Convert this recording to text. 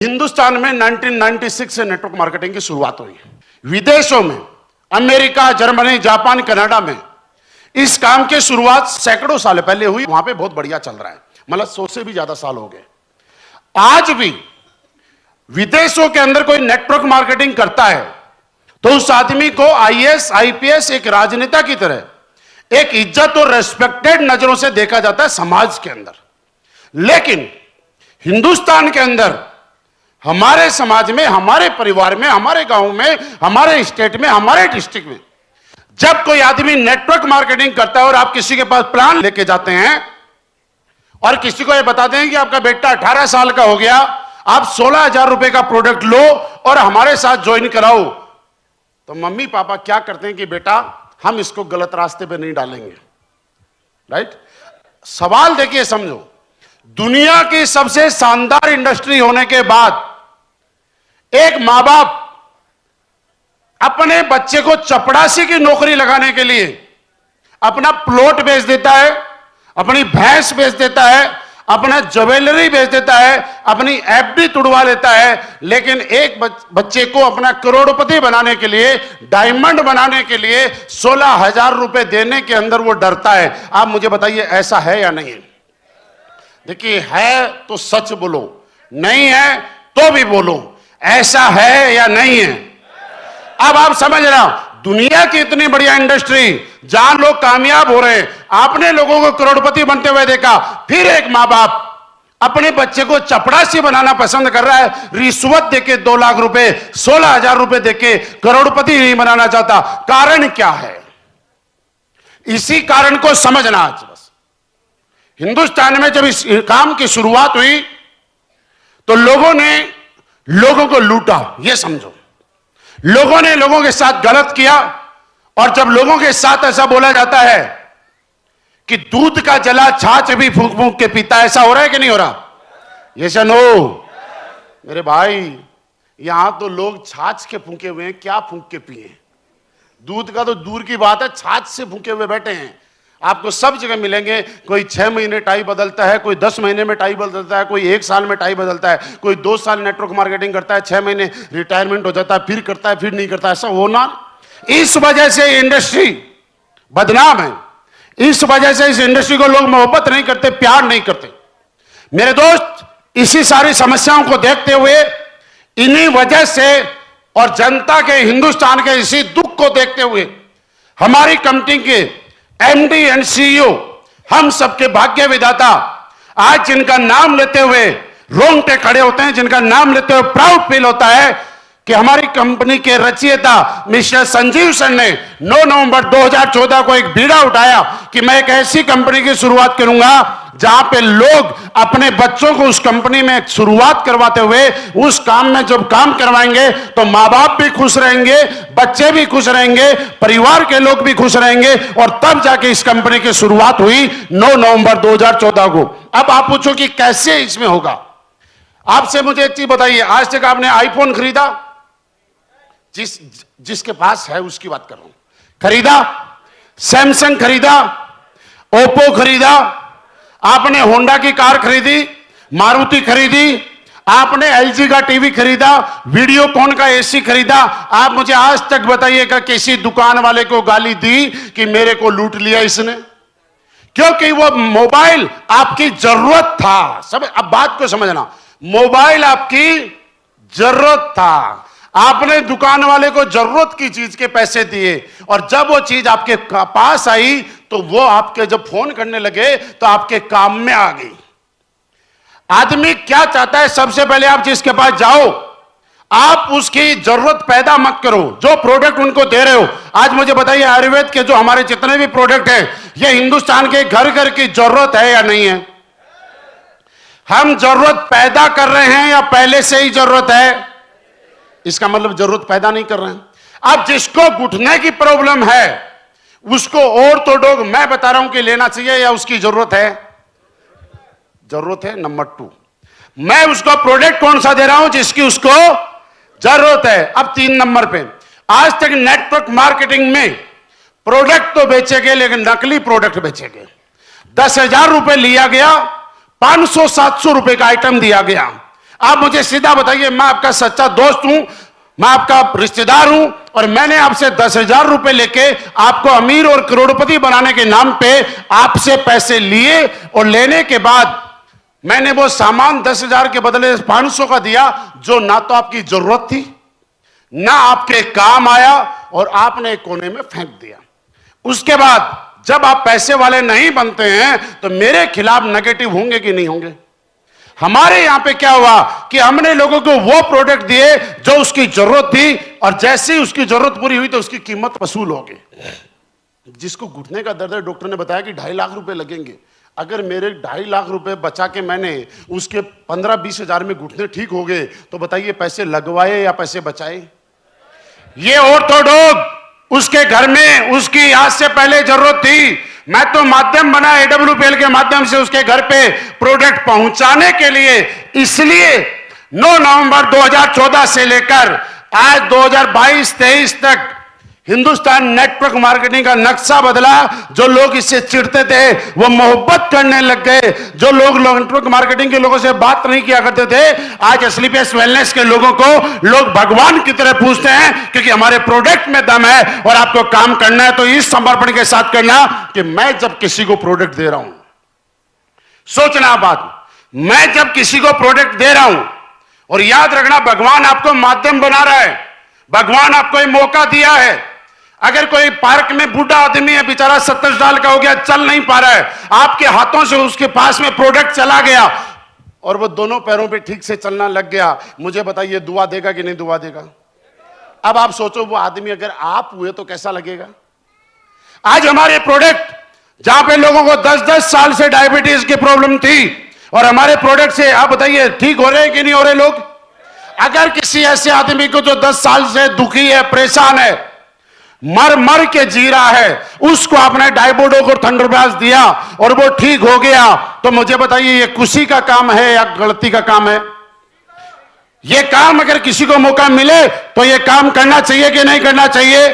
हिंदुस्तान में 1996 से network marketing की शुरुआत हुई। विदेशों में अमेरिका, जर्मनी, जापान, कनाडा में इस काम की शुरुआत सैकड़ों साल पहले हुई। वहां पे बहुत बढ़िया चल रहा है, मतलब 100 से भी ज्यादा साल हो गए। आज भी विदेशों के अंदर कोई नेटवर्क मार्केटिंग करता है तो उस आदमी को आईएएस, आईपीएस एक राजनेता की तरह एक इज्जत और रेस्पेक्टेड नजरों से देखा जाता है समाज के अंदर। लेकिन हिंदुस्तान के अंदर हमारे समाज में, हमारे परिवार में, हमारे गांव में, हमारे स्टेट में, हमारे डिस्ट्रिक्ट में जब कोई आदमी नेटवर्क मार्केटिंग करता है और आप किसी के पास प्लान लेके जाते हैं और किसी को यह बताते हैं कि आपका बेटा 18 साल का हो गया, आप 16,000 रुपए का प्रोडक्ट लो और हमारे साथ ज्वाइन कराओ, तो मम्मी पापा क्या करते हैं कि बेटा हम इसको गलत रास्ते पे नहीं डालेंगे। राइट? सवाल देखिए, समझो, दुनिया की सबसे शानदार इंडस्ट्री होने के बाद एक मां बाप अपने बच्चे को चपरासी की नौकरी लगाने के लिए अपना प्लॉट बेच देता है, अपनी भैंस बेच देता है, अपना ज्वेलरी बेच देता है, अपनी एफडी तुड़वा लेता है, लेकिन एक बच्चे को अपना करोड़पति बनाने के लिए, डायमंड बनाने के लिए 16,000 रुपए देने के अंदर वो डरता है। आप मुझे बताइए ऐसा है या नहीं है? देखिए, है तो सच बोलो, नहीं है तो भी बोलो, ऐसा है या नहीं है? अब आप समझ रहे हो, दुनिया की इतनी बढ़िया इंडस्ट्री जहां लोग कामयाब हो रहे हैं, आपने लोगों को करोड़पति बनते हुए देखा, फिर एक मां बाप अपने बच्चे को चपरासी बनाना पसंद कर रहा है, रिश्वत देके 2 लाख रुपए, 16,000 रुपए देके करोड़पति नहीं बनाना चाहता। कारण क्या है? इसी कारण को समझना। आज बस हिंदुस्तान में जब इस काम की शुरुआत हुई तो लोगों ने लोगों को लूटा, यह समझो, लोगों ने लोगों के साथ गलत किया। और जब लोगों के साथ ऐसा बोला जाता है कि दूध का जला छाछ भी फूंक फूंक के पीता, ऐसा हो रहा है कि नहीं हो रहा? यस या नो? मेरे भाई, यहां तो लोग छाछ के फूंके हुए हैं, क्या फूंक के पिए? दूध का तो दूर की बात है, छाछ से फूंके हुए बैठे हैं। आपको सब जगह मिलेंगे। कोई 6 महीने टाई बदलता है, कोई 10 महीने में टाई बदलता है, कोई 1 साल में टाई बदलता है, कोई 2 साल नेटवर्क मार्केटिंग करता है, 6 महीने रिटायरमेंट हो जाता है, फिर करता है, फिर नहीं करता। ऐसा होना, इस वजह से इंडस्ट्री बदनाम है। इस वजह से इस इंडस्ट्री को लोग मोहब्बत नहीं करते, प्यार नहीं करते। मेरे दोस्त, इसी सारी समस्याओं को देखते हुए, इन्हीं वजह से और जनता के, हिंदुस्तान के इसी दुख को देखते हुए हमारी कंपनी के एमडी एंड सीईओ, हम सबके भाग्य विधाता, आज जिनका नाम लेते हुए रोंगटे खड़े होते हैं, जिनका नाम लेते हुए प्राउड फील होता है कि हमारी कंपनी के रचयिता मिस्टर संजीव सर ने 9 नवंबर 2014 को एक बीड़ा उठाया कि मैं एक ऐसी कंपनी की शुरुआत करूंगा जहां पे लोग अपने बच्चों को उस कंपनी में शुरुआत करवाते हुए उस काम में जब काम करवाएंगे तो मां बाप भी खुश रहेंगे, बच्चे भी खुश रहेंगे, परिवार के लोग भी खुश रहेंगे। और तब जाके इस कंपनी की शुरुआत हुई 9 नवंबर 2014 को। अब आप पूछो कि कैसे इसमें होगा? आपसे मुझे एक चीज बताइए, आज तक आपने आईफोन खरीदा? जिसके पास है उसकी बात कर रहा हूं। खरीदा? सैमसंग खरीदा? ओप्पो खरीदा? आपने होंडा की कार खरीदी? मारुति खरीदी? आपने एलजी का टीवी खरीदा? वीडियोकॉन का एसी खरीदा? आप मुझे आज तक बताइएगा किसी दुकान वाले को गाली दी कि मेरे को लूट लिया इसने? क्योंकि वो मोबाइल आपकी जरूरत था। सब अब बात को समझना, मोबाइल आपकी जरूरत था, आपने दुकान वाले को जरूरत की चीज के पैसे दिए और जब वो चीज आपके पास आई तो वो आपके जब फोन करने लगे तो आपके काम में आ गई। आदमी क्या चाहता है? सबसे पहले आप जिसके पास जाओ, आप उसकी जरूरत पैदा मत करो। जो प्रोडक्ट उनको दे रहे हो, आज मुझे बताइए, आयुर्वेद के जो हमारे जितने भी प्रोडक्ट हैं, ये हिंदुस्तान के घर घर की जरूरत है या नहीं है? हम जरूरत पैदा कर रहे हैं या पहले से ही जरूरत है? इसका मतलब जरूरत पैदा नहीं कर रहे हैं। अब जिसको घुटने की प्रॉब्लम है उसको ऑर्थोडॉग मैं बता रहा हूं कि लेना चाहिए या उसकी जरूरत है? जरूरत है। नंबर 2, मैं उसको प्रोडक्ट कौन सा दे रहा हूं जिसकी उसको जरूरत है। अब 3 नंबर पे, आज तक नेटवर्क मार्केटिंग में प्रोडक्ट तो बेचे गए लेकिन नकली प्रोडक्ट बेचे गए। 10,000 रुपए लिया गया, 500-700 रुपए का आइटम दिया गया, आप मुझे सीधा बताइए, मैं आपका सच्चा दोस्त हूं, मैं आपका रिश्तेदार हूं, और मैंने आपसे 10,000 रुपए लेके आपको अमीर और करोड़पति बनाने के नाम पे आपसे पैसे लिए, और लेने के बाद मैंने वो सामान 10,000 के बदले 500 का दिया, जो ना तो आपकी जरूरत थी ना आपके काम आया, और आपने एक कोने में फेंक दिया। उसके बाद जब आप पैसे वाले नहीं बनते हैं तो मेरे खिलाफ नेगेटिव होंगे कि नहीं होंगे? हमारे यहां पे क्या हुआ कि हमने लोगों को वो प्रोडक्ट दिए जो उसकी जरूरत थी, और जैसे ही उसकी जरूरत पूरी हुई तो उसकी कीमत वसूल हो गई। जिसको घुटने का दर्द है, डॉक्टर ने बताया कि 2.5 लाख रुपए लगेंगे। अगर मेरे 2.5 लाख रुपए बचा के मैंने उसके 15-20 हजार में घुटने ठीक हो गए, तो बताइए पैसे लगवाए या पैसे बचाए? ये ऑर्थोडॉक्स उसके घर में उसकी आज से पहले जरूरत थी, मैं तो माध्यम बना AWPL के माध्यम से उसके घर पे प्रोडक्ट पहुंचाने के लिए। इसलिए 9 नवंबर 2014 से लेकर आज 2022-23 तक हिंदुस्तान नेटवर्क मार्केटिंग का नक्शा बदला। जो लोग इससे चिढ़ते थे वो मोहब्बत करने लग गए, जो लोग नेटवर्क मार्केटिंग के लोगों से बात नहीं किया करते थे, आज एस्लीपियस वेलनेस के लोगों को लोग भगवान की तरह पूछते हैं, क्योंकि हमारे प्रोडक्ट में दम है। और आपको काम करना है तो इस समर्पण के साथ करना कि मैं जब किसी को प्रोडक्ट दे रहा हूं, सोचना बात, मैं जब किसी को प्रोडक्ट दे रहा हूं, और याद रखना भगवान आपको माध्यम बना रहा है, भगवान आपको एक मौका दिया है। अगर कोई पार्क में बूढ़ा आदमी है, बेचारा 70 साल का हो गया, चल नहीं पा रहा है, आपके हाथों से उसके पास में प्रोडक्ट चला गया और वो दोनों पैरों पे ठीक से चलना लग गया, मुझे बताइए दुआ देगा कि नहीं दुआ देगा? अब आप सोचो वो आदमी अगर आप हुए तो कैसा लगेगा? आज हमारे प्रोडक्ट, जहां पे लोगों को 10-10 साल से डायबिटीज की प्रॉब्लम थी, और हमारे प्रोडक्ट से आप बताइए ठीक हो रहे हैं कि नहीं हो रहे लोग? अगर किसी ऐसे आदमी को जो 10 साल से दुखी है, परेशान है, मर मर के जी रहा है, उसको आपने डायबोडोक और थंडरब्लास दिया और वो ठीक हो गया, तो मुझे बताइए ये खुशी का काम है या गलती का काम है? ये काम अगर किसी को मौका मिले तो ये काम करना चाहिए कि नहीं करना चाहिए?